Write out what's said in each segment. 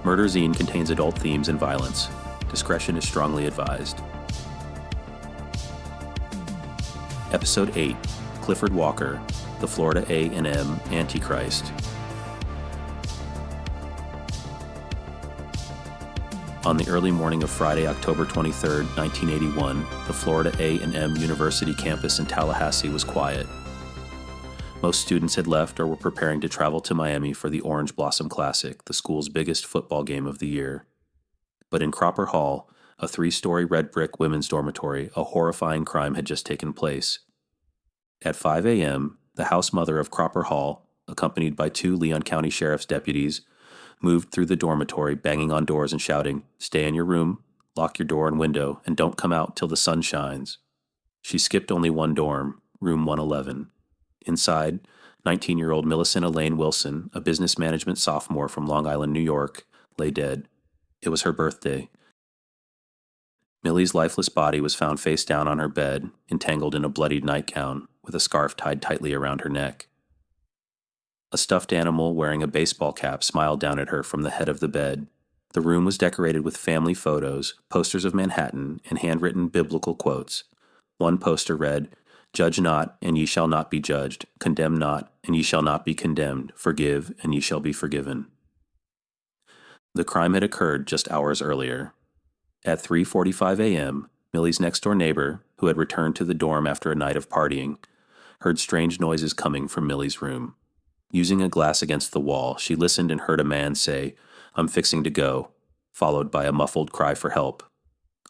Murderzine contains adult themes and violence. Discretion is strongly advised. Episode 8, Clifford Walker, the Florida A&M Antichrist. On the early morning of Friday, October 23, 1981, the Florida A&M University campus in Tallahassee was quiet. Most students had left or were preparing to travel to Miami for the Orange Blossom Classic, the school's biggest football game of the year. But in Cropper Hall, a 3-story red brick women's dormitory, a horrifying crime had just taken place. At 5 a.m., the house mother of Cropper Hall, accompanied by 2 Leon County Sheriff's deputies, moved through the dormitory, banging on doors and shouting, "Stay in your room, lock your door and window, and don't come out till the sun shines." She skipped only one dorm, room 111. Inside, 19-year-old Millicent Elaine Wilson, a business management sophomore from Long Island, New York, lay dead. It was her birthday. Millie's lifeless body was found face down on her bed, entangled in a bloodied nightgown, with a scarf tied tightly around her neck. A stuffed animal wearing a baseball cap smiled down at her from the head of the bed. The room was decorated with family photos, posters of Manhattan, and handwritten biblical quotes. One poster read, "Judge not, and ye shall not be judged. Condemn not, and ye shall not be condemned. Forgive, and ye shall be forgiven." The crime had occurred just hours earlier. At 3:45 a.m., Millie's next-door neighbor, who had returned to the dorm after a night of partying, heard strange noises coming from Millie's room. Using a glass against the wall, she listened and heard a man say, "I'm fixing to go," followed by a muffled cry for help.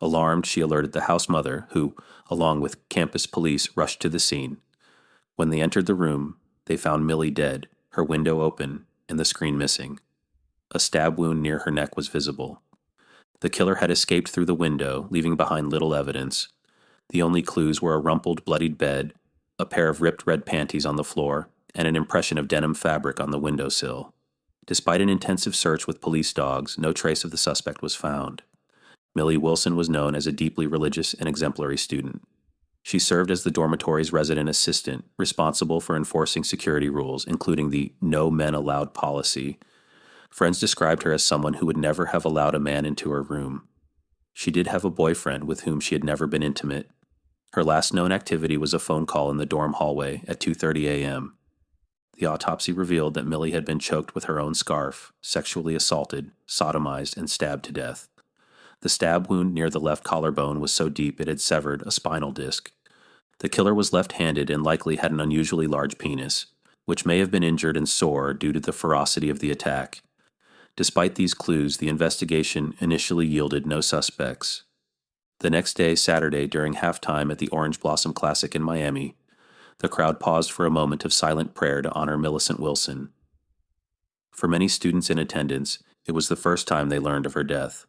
Alarmed, she alerted the house mother, who, along with campus police, rushed to the scene. When they entered the room, they found Millie dead, her window open, and the screen missing. A stab wound near her neck was visible. The killer had escaped through the window, leaving behind little evidence. The only clues were a rumpled, bloodied bed, a pair of ripped red panties on the floor, and an impression of denim fabric on the windowsill. Despite an intensive search with police dogs, no trace of the suspect was found. Millie Wilson was known as a deeply religious and exemplary student. She served as the dormitory's resident assistant, responsible for enforcing security rules, including the "no men allowed" policy. Friends described her as someone who would never have allowed a man into her room. She did have a boyfriend with whom she had never been intimate. Her last known activity was a phone call in the dorm hallway at 2:30 a.m. The autopsy revealed that Millie had been choked with her own scarf, sexually assaulted, sodomized, and stabbed to death. The stab wound near the left collarbone was so deep it had severed a spinal disc. The killer was left-handed and likely had an unusually large penis, which may have been injured and sore due to the ferocity of the attack. Despite these clues, the investigation initially yielded no suspects. The next day, Saturday, during halftime at the Orange Blossom Classic in Miami, the crowd paused for a moment of silent prayer to honor Millicent Wilson. For many students in attendance, it was the first time they learned of her death.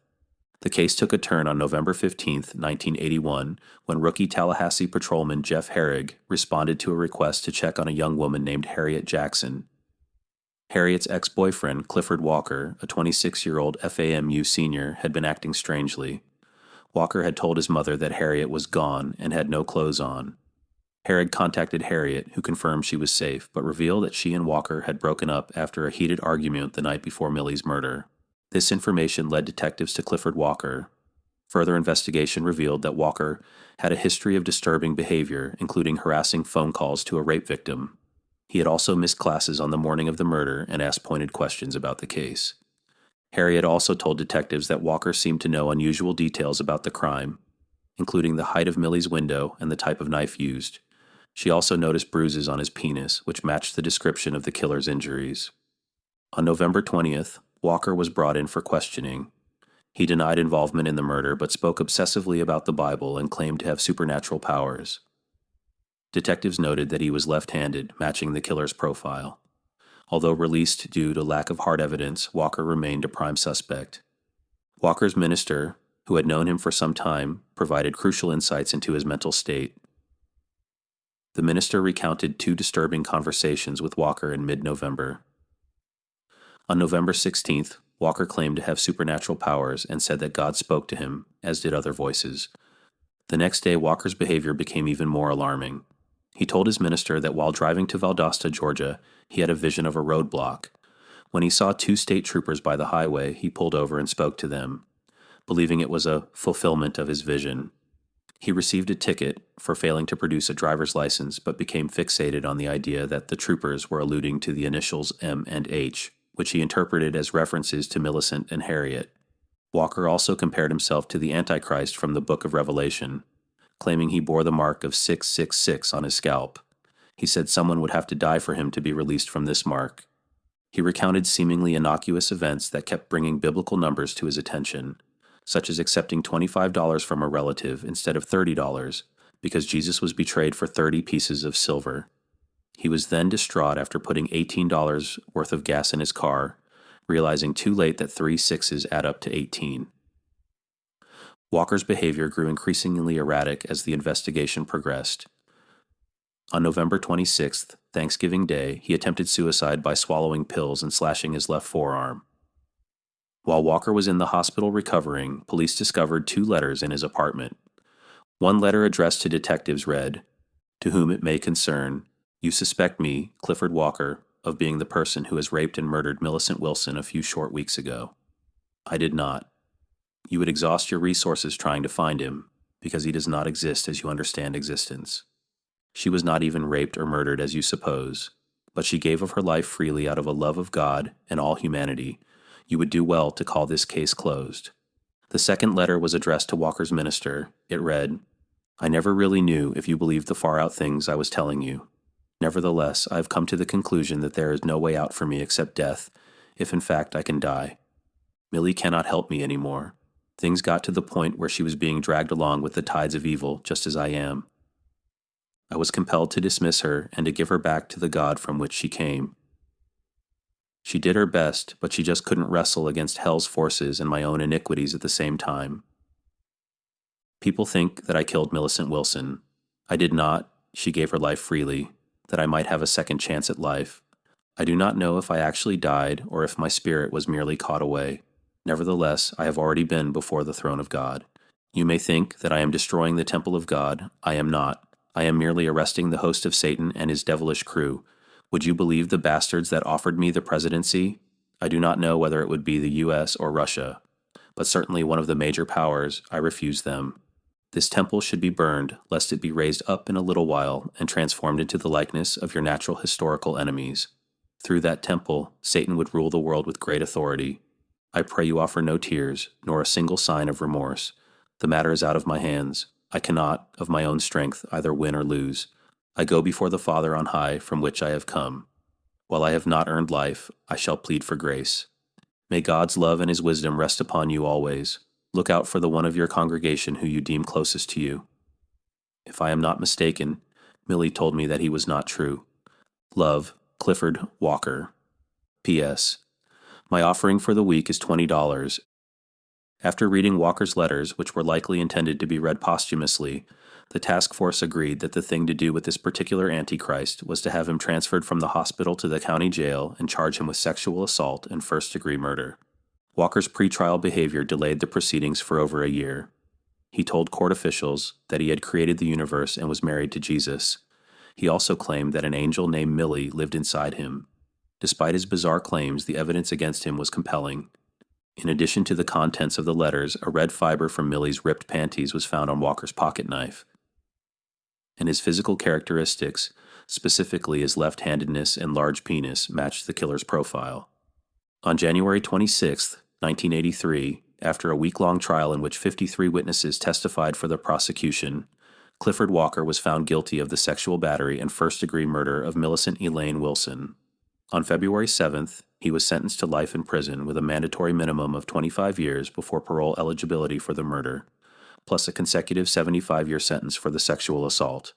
The case took a turn on November 15, 1981, when rookie Tallahassee patrolman Jeff Herrig responded to a request to check on a young woman named Harriet Jackson. Harriet's ex-boyfriend, Clifford Walker, a 26-year-old FAMU senior, had been acting strangely. Walker had told his mother that Harriet was gone and had no clothes on. Herrig contacted Harriet, who confirmed she was safe, but revealed that she and Walker had broken up after a heated argument the night before Millie's murder. This information led detectives to Clifford Walker. Further investigation revealed that Walker had a history of disturbing behavior, including harassing phone calls to a rape victim. He had also missed classes on the morning of the murder and asked pointed questions about the case. Harriet also told detectives that Walker seemed to know unusual details about the crime, including the height of Millie's window and the type of knife used. She also noticed bruises on his penis, which matched the description of the killer's injuries. On November 20th, Walker was brought in for questioning. He denied involvement in the murder but spoke obsessively about the Bible and claimed to have supernatural powers. Detectives noted that he was left-handed, matching the killer's profile. Although released due to lack of hard evidence, Walker remained a prime suspect. Walker's minister, who had known him for some time, provided crucial insights into his mental state. The minister recounted 2 disturbing conversations with Walker in mid-November. On November 16th, Walker claimed to have supernatural powers and said that God spoke to him, as did other voices. The next day, Walker's behavior became even more alarming. He told his minister that while driving to Valdosta, Georgia, he had a vision of a roadblock. When he saw two state troopers by the highway, he pulled over and spoke to them, believing it was a fulfillment of his vision. He received a ticket for failing to produce a driver's license, but became fixated on the idea that the troopers were alluding to the initials M and H, which he interpreted as references to Millicent and Harriet. Walker also compared himself to the Antichrist from the Book of Revelation, claiming he bore the mark of 666 on his scalp. He said someone would have to die for him to be released from this mark. He recounted seemingly innocuous events that kept bringing biblical numbers to his attention, such as accepting $25 from a relative instead of $30 because Jesus was betrayed for 30 pieces of silver. He was then distraught after putting $18 worth of gas in his car, realizing too late that 3 sixes add up to 18. Walker's behavior grew increasingly erratic as the investigation progressed. On November 26th, Thanksgiving Day, he attempted suicide by swallowing pills and slashing his left forearm. While Walker was in the hospital recovering, police discovered 2 letters in his apartment. One letter addressed to detectives read, "To whom it may concern, you suspect me, Clifford Walker, of being the person who has raped and murdered Millicent Wilson a few short weeks ago. I did not. You would exhaust your resources trying to find him, because he does not exist as you understand existence. She was not even raped or murdered as you suppose, but she gave of her life freely out of a love of God and all humanity. You would do well to call this case closed." The second letter was addressed to Walker's minister. It read, "I never really knew if you believed the far-out things I was telling you. Nevertheless, I have come to the conclusion that there is no way out for me except death, if in fact I can die. Millie cannot help me anymore. Things got to the point where she was being dragged along with the tides of evil, just as I am. I was compelled to dismiss her and to give her back to the God from which she came. She did her best, but she just couldn't wrestle against hell's forces and my own iniquities at the same time. People think that I killed Millicent Wilson. I did not. She gave her life freely, that I might have a second chance at life. I do not know if I actually died or if my spirit was merely caught away. Nevertheless, I have already been before the throne of God. You may think that I am destroying the temple of God. I am not. I am merely arresting the host of Satan and his devilish crew. Would you believe the bastards that offered me the presidency? I do not know whether it would be the U.S. or Russia, but certainly one of the major powers. I refuse them. This temple should be burned, lest it be raised up in a little while and transformed into the likeness of your natural historical enemies. Through that temple, Satan would rule the world with great authority. I pray you offer no tears, nor a single sign of remorse. The matter is out of my hands. I cannot, of my own strength, either win or lose. I go before the Father on high, from which I have come. While I have not earned life, I shall plead for grace. May God's love and his wisdom rest upon you always. Look out for the one of your congregation who you deem closest to you." If I am not mistaken, Millie told me that he was not true. Love, Clifford Walker. P.S. My offering for the week is $20. After reading Walker's letters, which were likely intended to be read posthumously, the task force agreed that the thing to do with this particular Antichrist was to have him transferred from the hospital to the county jail and charge him with sexual assault and first-degree murder. Walker's pretrial behavior delayed the proceedings for over a year. He told court officials that he had created the universe and was married to Jesus. He also claimed that an angel named Millie lived inside him. Despite his bizarre claims, the evidence against him was compelling. In addition to the contents of the letters, a red fiber from Millie's ripped panties was found on Walker's pocket knife. And his physical characteristics, specifically his left-handedness and large penis, matched the killer's profile. On January 26, 1983, after a week-long trial in which 53 witnesses testified for the prosecution, Clifford Walker was found guilty of the sexual battery and first-degree murder of Millicent Elaine Wilson. On February 7th, he was sentenced to life in prison with a mandatory minimum of 25 years before parole eligibility for the murder, plus a consecutive 75-year sentence for the sexual assault.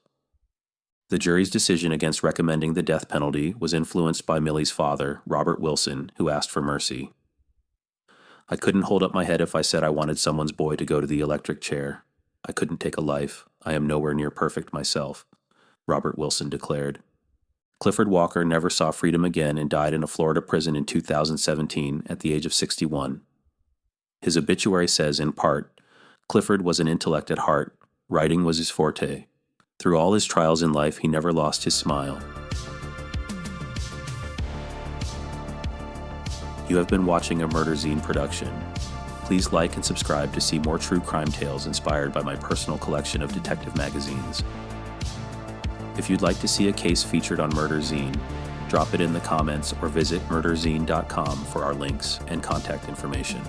The jury's decision against recommending the death penalty was influenced by Millie's father, Robert Wilson, who asked for mercy. "I couldn't hold up my head if I said I wanted someone's boy to go to the electric chair. I couldn't take a life. I am nowhere near perfect myself," Robert Wilson declared. Clifford Walker never saw freedom again and died in a Florida prison in 2017 at the age of 61. His obituary says, in part, "Clifford was an intellect at heart. Writing was his forte. Through all his trials in life, he never lost his smile." You have been watching a Murderzine production. Please like and subscribe to see more true crime tales inspired by my personal collection of detective magazines. If you'd like to see a case featured on Murderzine, drop it in the comments or visit murderzine.com for our links and contact information.